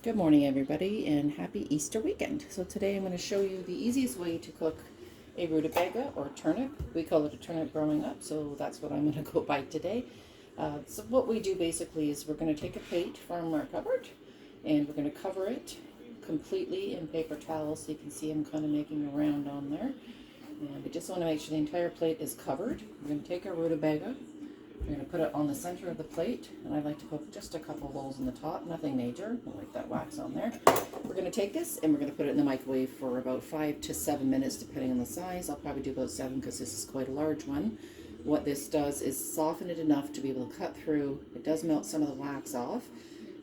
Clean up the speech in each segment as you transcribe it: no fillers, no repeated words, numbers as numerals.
Good morning, everybody, and happy Easter weekend. So today I'm going to show you the easiest way to cook a rutabaga or turnip. We call it a turnip growing up, so that's what I'm going to go by today. So what we do basically is we're going to take a plate from our cupboard and we're going to cover it completely in paper towel, so you can see I'm kind of making a round on there. And we just want to make sure the entire plate is covered. We're going to take our rutabaga. We're going to put it on the center of the plate, and I like to put just a couple holes in the top, nothing major. I like that wax on there. We're going to take this and we're going to put it in the microwave for about 5 to 7 minutes, depending on the size. I'll probably do about 7 because this is quite a large one. What this does is soften it enough to be able to cut through. It does melt some of the wax off.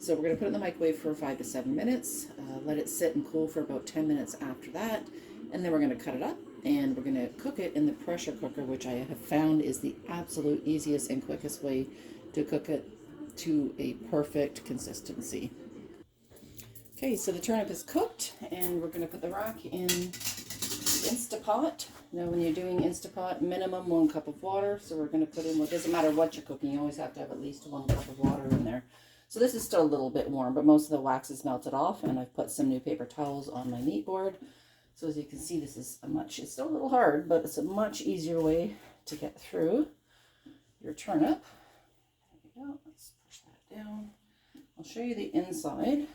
So we're going to put it in the microwave for 5 to 7 minutes, let it sit and cool for about 10 minutes after that, and then we're going to cut it up. And we're going to cook it in the pressure cooker, which I have found is the absolute easiest and quickest way to cook it to a perfect consistency. Okay, so the turnip is cooked, and we're going to put the rack in Instapot. Now, when you're doing Instapot, minimum 1 cup of water. So we're going to put in, it doesn't matter what you're cooking, you always have to have at least 1 cup of water in there. So this is still a little bit warm, but most of the wax is melted off, and I've put some new paper towels on my meat board. So as you can see, this is it's still a little hard, but it's a much easier way to get through your turnip. There we go. Let's push that down. I'll show you the inside.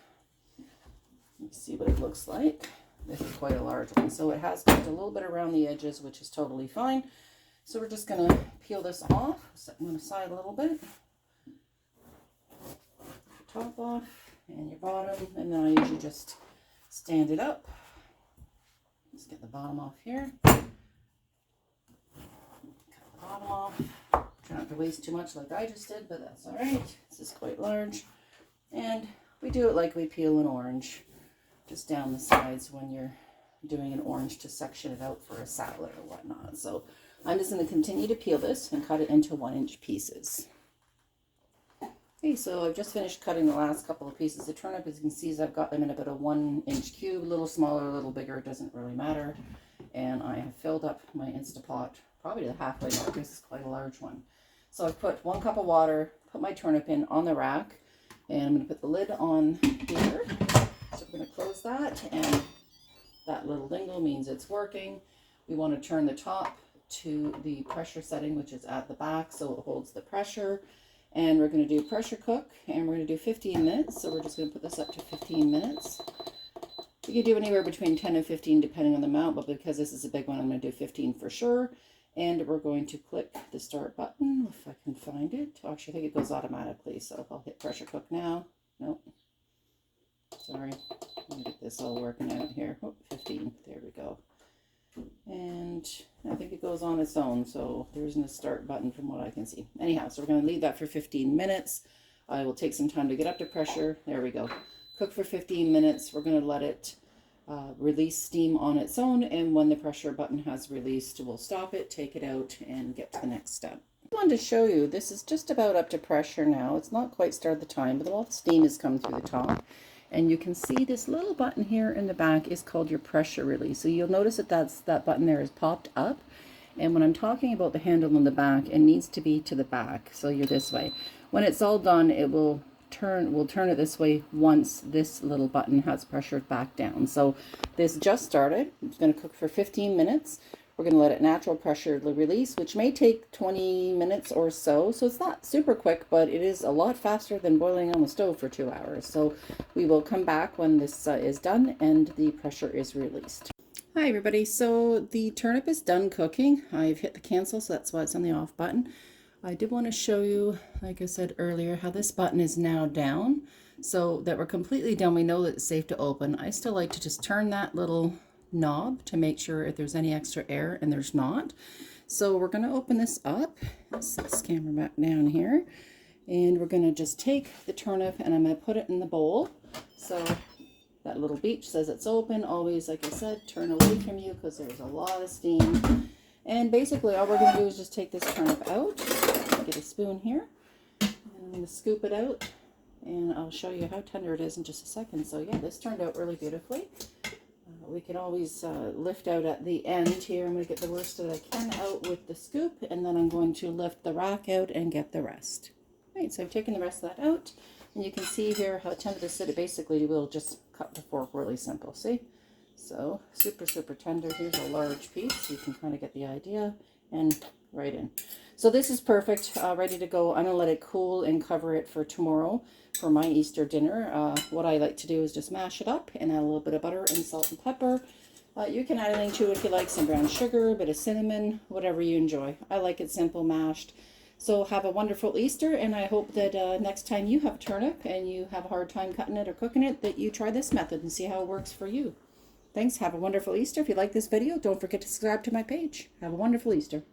Let's see what it looks like. This is quite a large one. So it has got a little bit around the edges, which is totally fine. So we're just going to peel this off. Set them aside a little bit. Your top off and your bottom. And then I usually just stand it up. Let's get the bottom off here. Cut the bottom off. Try not to waste too much like I just did, but that's all right. This is quite large. And we do it like we peel an orange, just down the sides when you're doing an orange to section it out for a salad or whatnot. So I'm just going to continue to peel this and cut it into 1-inch pieces. Okay, so I've just finished cutting the last couple of pieces of turnip. As you can see, I've got them in about a 1-inch cube, a little smaller, a little bigger, it doesn't really matter. And I have filled up my Instapot, probably to the halfway mark. This is quite a large one. So I've put 1 cup of water, put my turnip in on the rack, and I'm going to put the lid on here. So we're going to close that, and that little dingle means it's working. We want to turn the top to the pressure setting, which is at the back, so it holds the pressure. And we're going to do pressure cook, and we're going to do 15 minutes. So we're just going to put this up to 15 minutes. You can do anywhere between 10 and 15 depending on the amount, but because this is a big one, I'm going to do 15 for sure. And we're going to click the start button if I can find it. Actually, I think it goes automatically, so I'll hit pressure cook now. Nope. Sorry. Let me get this all working out here. Oh, 15. There we go. And I think it goes on its own, so there isn't a start button from what I can see. Anyhow, so we're going to leave that for 15 minutes. I will take some time to get up to pressure. There we go. Cook for 15 minutes. We're going to let it release steam on its own, and when the pressure button has released, we'll stop it, take it out, and get to the next step. I wanted to show you, this is just about up to pressure now. It's not quite started the time, but all the steam has come through the top. And you can see this little button here in the back is called your pressure release. So you'll notice that that button there is popped up. And when I'm talking about the handle on the back, it needs to be to the back. So you're this way. When it's all done, it will we'll turn it this way once this little button has pressured back down. So this just started. It's going to cook for 15 minutes. We're going to let it natural pressure release, which may take 20 minutes or so. So it's not super quick, but it is a lot faster than boiling on the stove for 2 hours. So we will come back when this is done and the pressure is released. Hi everybody, so the turnip is done cooking. I've hit the cancel, so that's why it's on the off button. I did want to show you, like I said earlier, how this button is now down. So that we're completely done, we know that it's safe to open. I still like to just turn that little knob to make sure if there's any extra air, and there's not. So we're going to open this up. Let's set this camera back down here, and we're going to just take the turnip and I'm going to put it in the bowl. So that little beep says it's open. Always, like I said, turn away from you because there's a lot of steam. And basically all we're going to do is just take this turnip out. Get a spoon here, and I'm going to scoop it out, and I'll show you how tender it is in just a second. So yeah, this turned out really beautifully. We can always lift out at the end here. I'm going to get the worst that I can out with the scoop, and then I'm going to lift the rack out and get the rest. Right, so I've taken the rest of that out. And you can see here how tender this is. It basically will just cut the fork really simple. See? So super, super tender. Here's a large piece. You can kind of get the idea. And right in. So this is perfect, ready to go. I'm going to let it cool and cover it for tomorrow for my Easter dinner. What I like to do is just mash it up and add a little bit of butter and salt and pepper. You can add anything to it if you like, some brown sugar, a bit of cinnamon, whatever you enjoy. I like it simple mashed. So have a wonderful Easter, and I hope that next time you have turnip and you have a hard time cutting it or cooking it, that you try this method and see how it works for you. Thanks. Have a wonderful Easter. If you like this video, don't forget to subscribe to my page. Have a wonderful Easter.